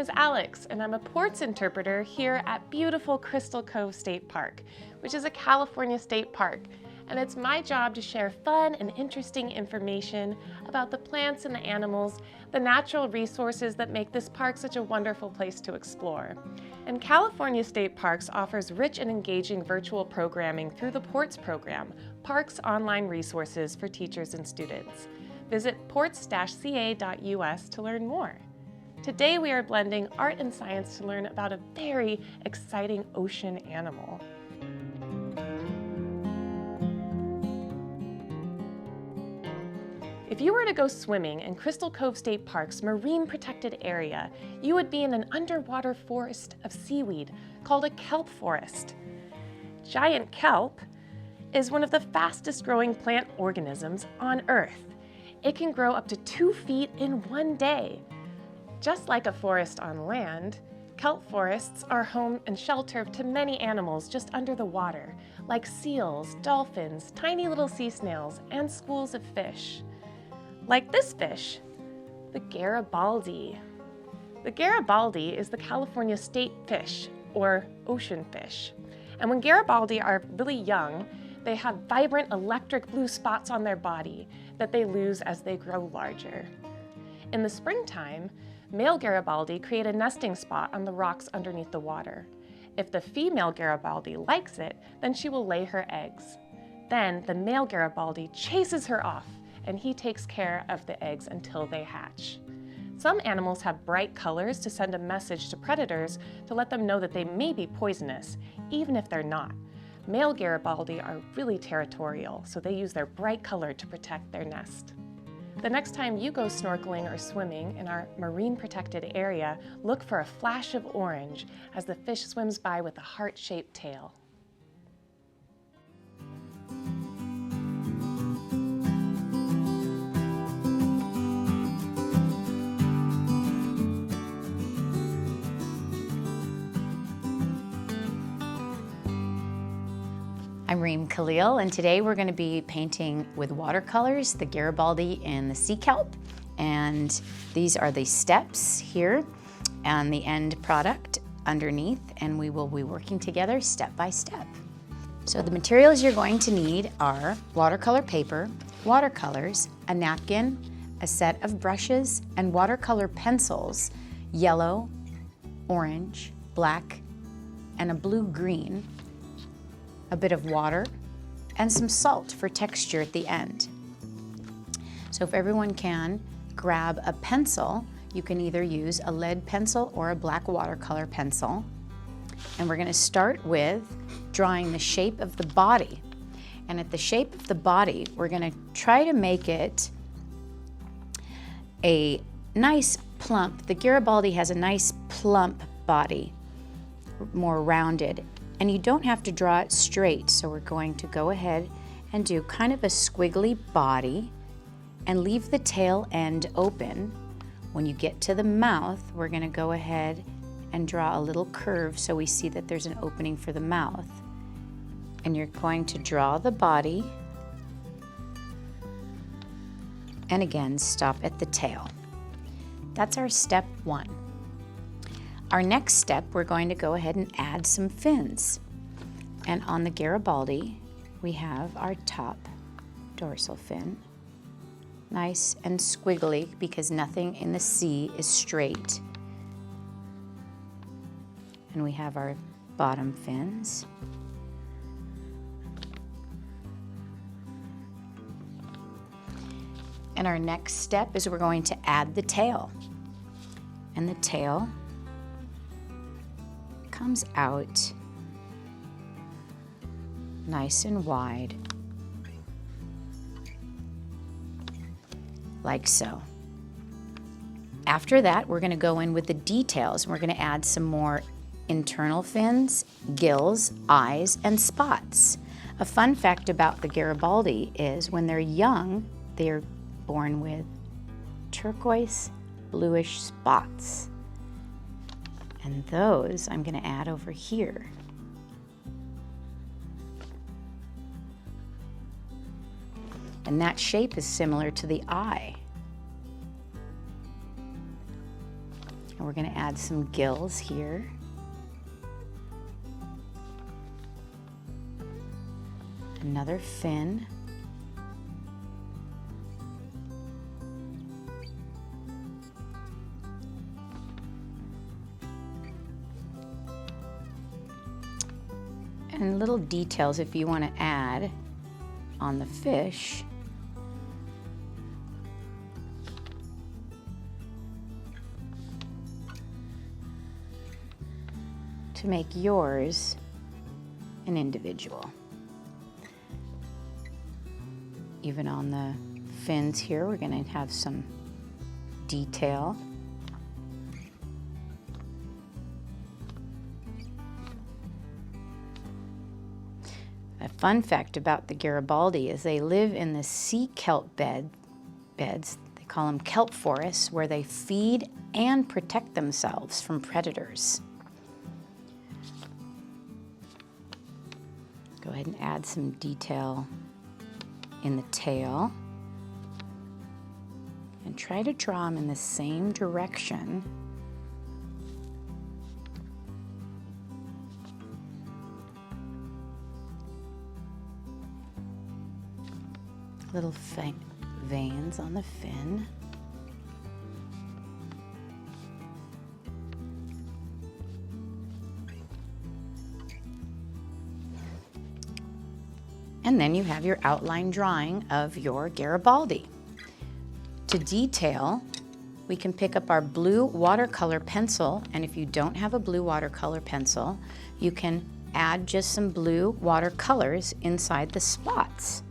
is Alex, and I'm a ports interpreter here at beautiful Crystal Cove State Park, which is a California state park. And it's my job to share fun and interesting information about the plants and the animals, the natural resources that make this park such a wonderful place to explore. And California State Parks offers rich and engaging virtual programming through the PORTS program, Parks Online Resources for Teachers and Students. Visit ports-ca.us to learn more. Today we are blending art and science to learn about a very exciting ocean animal. If you were to go swimming in Crystal Cove State Park's marine protected area, you would be in an underwater forest of seaweed called a kelp forest. Giant kelp is one of the fastest growing plant organisms on Earth. It can grow up to 2 feet in one day. Just like a forest on land, kelp forests are home and shelter to many animals just under the water, like seals, dolphins, tiny little sea snails, and schools of fish. Like this fish, the Garibaldi. The Garibaldi is the California state fish, or ocean fish. And when Garibaldi are really young, they have vibrant electric blue spots on their body that they lose as they grow larger. In the springtime, male Garibaldi create a nesting spot on the rocks underneath the water. If the female Garibaldi likes it, then she will lay her eggs. Then the male Garibaldi chases her off, and he takes care of the eggs until they hatch. Some animals have bright colors to send a message to predators to let them know that they may be poisonous, even if they're not. Male Garibaldi are really territorial, so they use their bright color to protect their nest. The next time you go snorkeling or swimming in our marine protected area, look for a flash of orange as the fish swims by with a heart-shaped tail. I'm Reem Khalil, and today we're going to be painting with watercolors, the Garibaldi and the sea kelp. And these are the steps here and the end product underneath, and we will be working together step by step. So the materials you're going to need are watercolor paper, watercolors, a napkin, a set of brushes, and watercolor pencils, yellow, orange, black, and a blue-green, a bit of water, and some salt for texture at the end. So if everyone can grab a pencil, you can either use a lead pencil or a black watercolor pencil. And we're gonna start with drawing the shape of the body. And at the shape of the body, we're gonna try to make it a nice plump. The Garibaldi has a nice plump body, more rounded. And you don't have to draw it straight, so we're going to go ahead and do kind of a squiggly body and leave the tail end open. When you get to the mouth, we're going to go ahead and draw a little curve so we see that there's an opening for the mouth. And you're going to draw the body and again stop at the tail. That's our step one. Our next step, we're going to go ahead and add some fins. And on the Garibaldi, we have our top dorsal fin. Nice and squiggly because nothing in the sea is straight. And we have our bottom fins. And our next step is we're going to add the tail. And the tail comes out nice and wide, like so. After that, we're going to go in with the details. We're going to add some more internal fins, gills, eyes, and spots. A fun fact about the Garibaldi is when they're young, they're born with turquoise bluish spots. And those I'm going to add over here. And that shape is similar to the eye. And we're going to add some gills here. Another fin. And little details if you want to add on the fish. To make yours an individual. Even on the fins here, we're going to have some detail. A fun fact about the Garibaldi is they live in the sea kelp beds. They call them kelp forests, where they feed and protect themselves from predators. Go ahead and add some detail in the tail. And try to draw them in the same direction. Little veins on the fin. And then you have your outline drawing of your Garibaldi. To detail, we can pick up our blue watercolor pencil, and if you don't have a blue watercolor pencil, you can add just some blue watercolors inside the spots.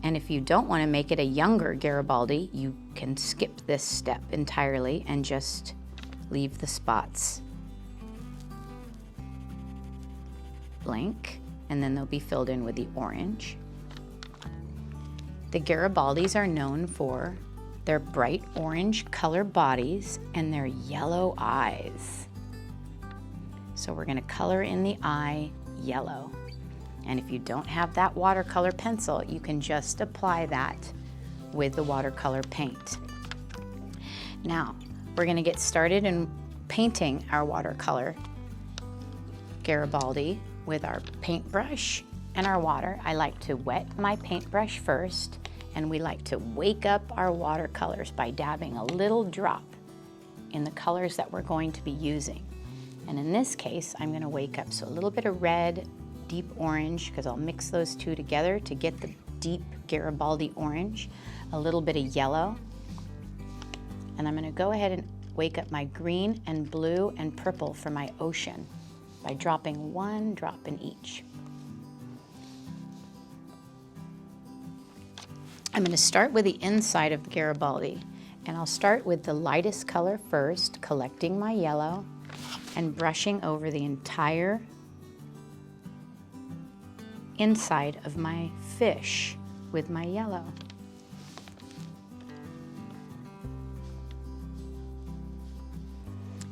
And if you don't want to make it a younger Garibaldi, you can skip this step entirely and just leave the spots blank, and then they'll be filled in with the orange. The Garibaldis are known for their bright orange color bodies and their yellow eyes. So we're going to color in the eye yellow. And if you don't have that watercolor pencil, you can just apply that with the watercolor paint. Now, we're going to get started in painting our watercolor Garibaldi with our paintbrush and our water. I like to wet my paintbrush first, and we like to wake up our watercolors by dabbing a little drop in the colors that we're going to be using. And in this case, I'm going to wake up so a little bit of red, deep orange, because I'll mix those two together to get the deep Garibaldi orange, a little bit of yellow, and I'm going to go ahead and wake up my green and blue and purple for my ocean by dropping one drop in each. I'm going to start with the inside of the Garibaldi, and I'll start with the lightest color first, collecting my yellow and brushing over the entire inside of my fish with my yellow.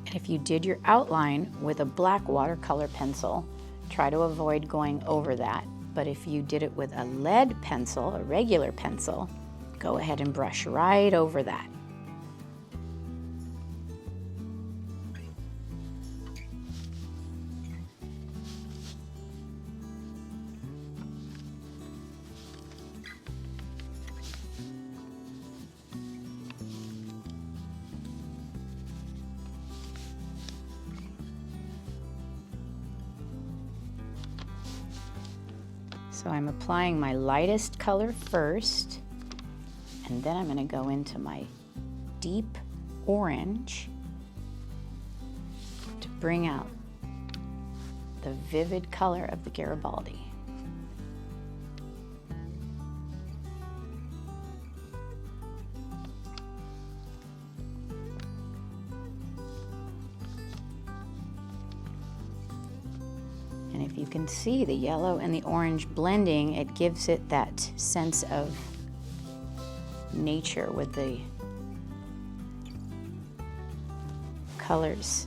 And if you did your outline with a black watercolor pencil, try to avoid going over that. But if you did it with a lead pencil, a regular pencil, go ahead and brush right over that. So I'm applying my lightest color first, and then I'm going to go into my deep orange to bring out the vivid color of the Garibaldi. And if you can see the yellow and the orange blending, it gives it that sense of nature with the colors.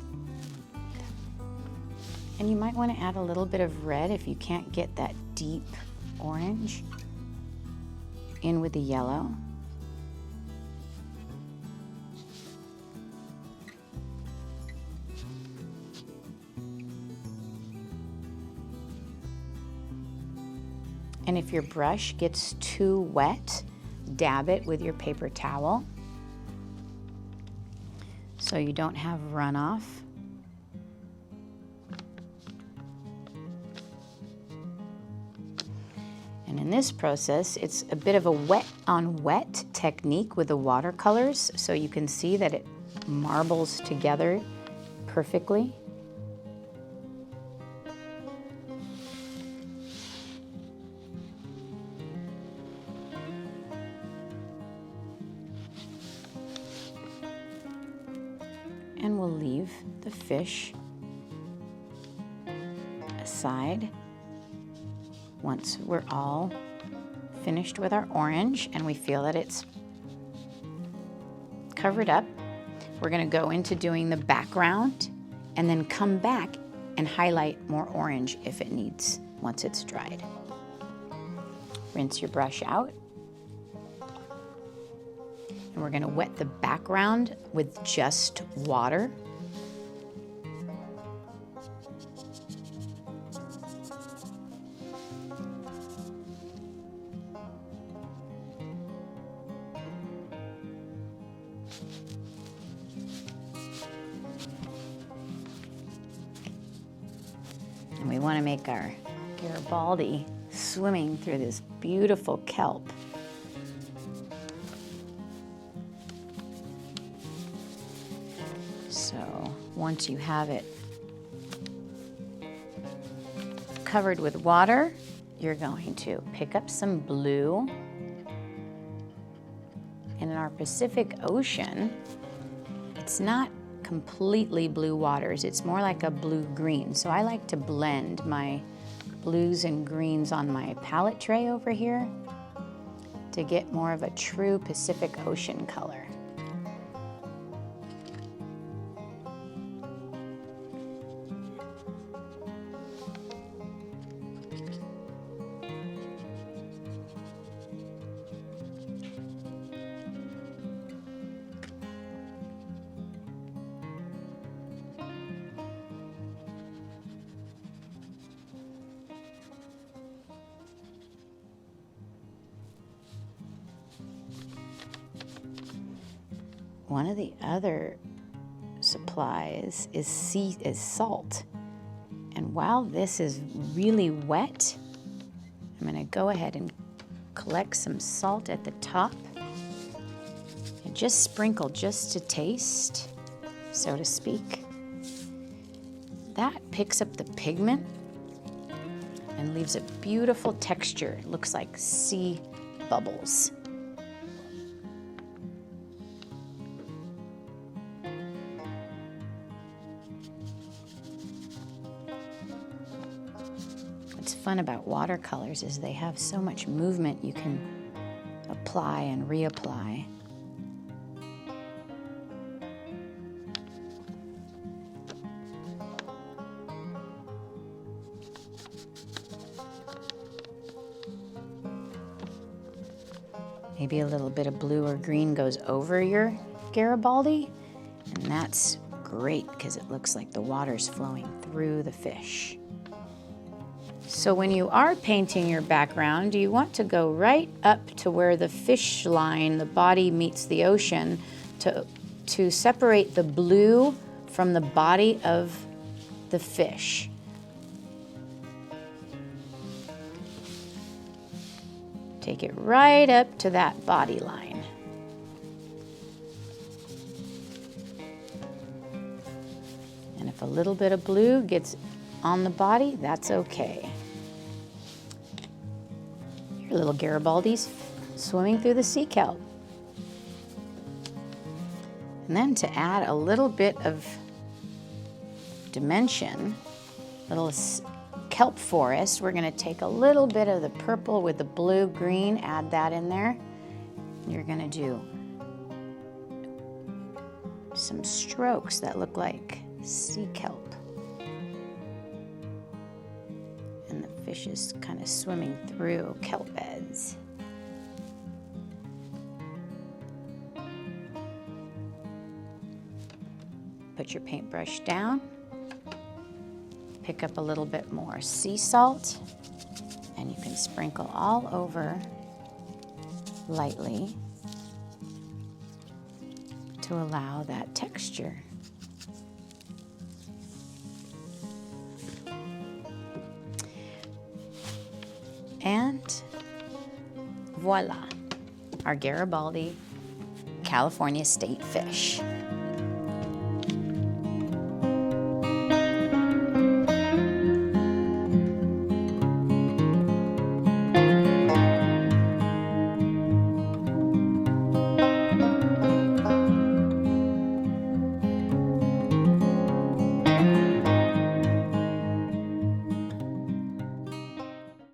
And you might want to add a little bit of red if you can't get that deep orange in with the yellow. And if your brush gets too wet, dab it with your paper towel so you don't have runoff. And in this process, it's a bit of a wet on wet technique with the watercolors, so you can see that it marbles together perfectly. And we'll leave the fish aside once we're all finished with our orange and we feel that it's covered up. We're going to go into doing the background and then come back and highlight more orange if it needs once it's dried. Rinse your brush out. And we're going to wet the background with just water. And we want to make our Garibaldi swimming through this beautiful kelp. So once you have it covered with water, you're going to pick up some blue. And in our Pacific Ocean, it's not completely blue waters. It's more like a blue-green. So I like to blend my blues and greens on my palette tray over here to get more of a true Pacific Ocean color. One of the other supplies is salt. And while this is really wet, I'm going to go ahead and collect some salt at the top and just sprinkle just to taste, so to speak. That picks up the pigment and leaves a beautiful texture. It looks like sea bubbles. What's fun about watercolors is they have so much movement you can apply and reapply. Maybe a little bit of blue or green goes over your Garibaldi, and that's great because it looks like the water's flowing through the fish. So when you are painting your background, you want to go right up to where the fish line, the body meets the ocean, to separate the blue from the body of the fish. Take it right up to that body line. And if a little bit of blue gets on the body, that's okay. Your little Garibaldi's swimming through the sea kelp. And then to add a little bit of dimension, little kelp forest, we're going to take a little bit of the purple with the blue green, add that in there. You're going to do some strokes that look like sea kelp. And the fish is kind of swimming through kelp beds. Put your paintbrush down. Pick up a little bit more sea salt. And you can sprinkle all over lightly to allow that texture. And voila, our Garibaldi California state fish.